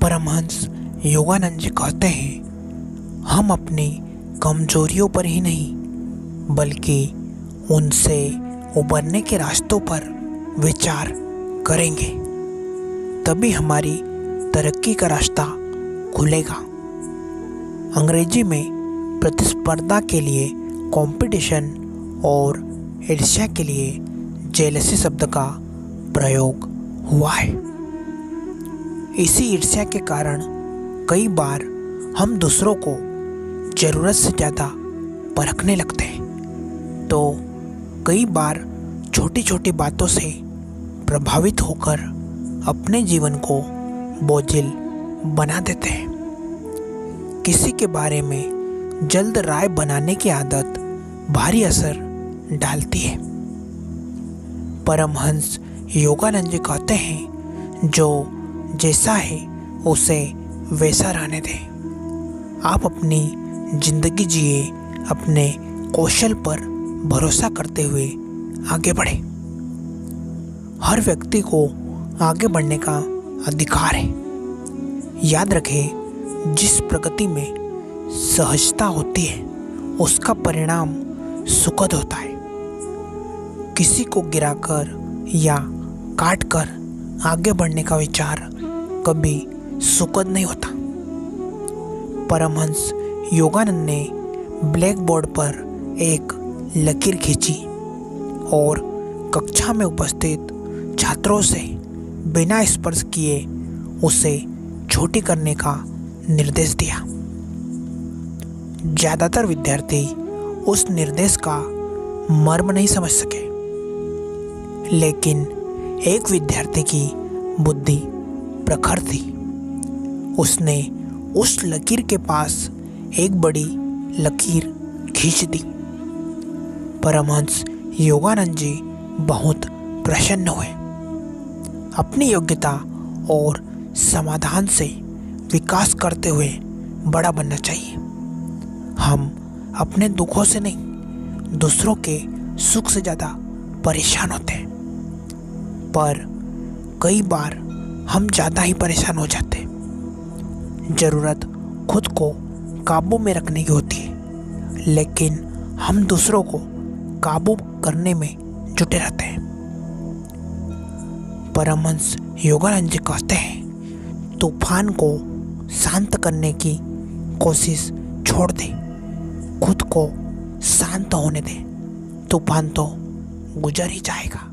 परमहंस योगानंद जी कहते हैं, हम अपनी कमजोरियों पर ही नहीं बल्कि उनसे उबरने के रास्तों पर विचार करेंगे, तभी हमारी तरक्की का रास्ता खुलेगा। अंग्रेजी में प्रतिस्पर्धा के लिए कंपटीशन और ईर्ष्या के लिए जेलसी शब्द का प्रयोग हुआ है। इसी ईर्ष्या के कारण कई बार हम दूसरों को ज़रूरत से ज़्यादा परखने लगते हैं, तो कई बार छोटी छोटी बातों से प्रभावित होकर अपने जीवन को बोझिल बना देते हैं। किसी के बारे में जल्द राय बनाने की आदत भारी असर डालती है। परमहंस योगानंद जी कहते हैं, जो जैसा है उसे वैसा रहने दें। आप अपनी जिंदगी जिए, अपने कौशल पर भरोसा करते हुए आगे बढ़े। हर व्यक्ति को आगे बढ़ने का अधिकार है। याद रखें, जिस प्रगति में सहजता होती है उसका परिणाम सुखद होता है। किसी को गिराकर या काटकर आगे बढ़ने का विचार कभी सुखद नहीं होता। परमहंस योगानंद ने ब्लैक बोर्ड पर एक लकीर खींची और कक्षा में उपस्थित छात्रों से बिना स्पर्श किए उसे छोटी करने का निर्देश दिया। ज़्यादातर विद्यार्थी उस निर्देश का मर्म नहीं समझ सके, लेकिन एक विद्यार्थी की बुद्धि प्रखर थी। उसने उस लकीर के पास एक बड़ी लकीर खींच दी। परमहंस योगानंद जी बहुत प्रसन्न हुए। अपनी योग्यता और समाधान से विकास करते हुए बड़ा बनना चाहिए। हम अपने दुखों से नहीं, दूसरों के सुख से ज़्यादा परेशान होते हैं, पर कई बार हम ज़्यादा ही परेशान हो जाते हैं। ज़रूरत खुद को काबू में रखने की होती है, लेकिन हम दूसरों को काबू करने में जुटे रहते हैं। परमहंस योगानंद जी कहते हैं, तूफान को शांत करने की कोशिश छोड़ दे, खुद को शांत होने दे, तूफान तो गुजर ही जाएगा।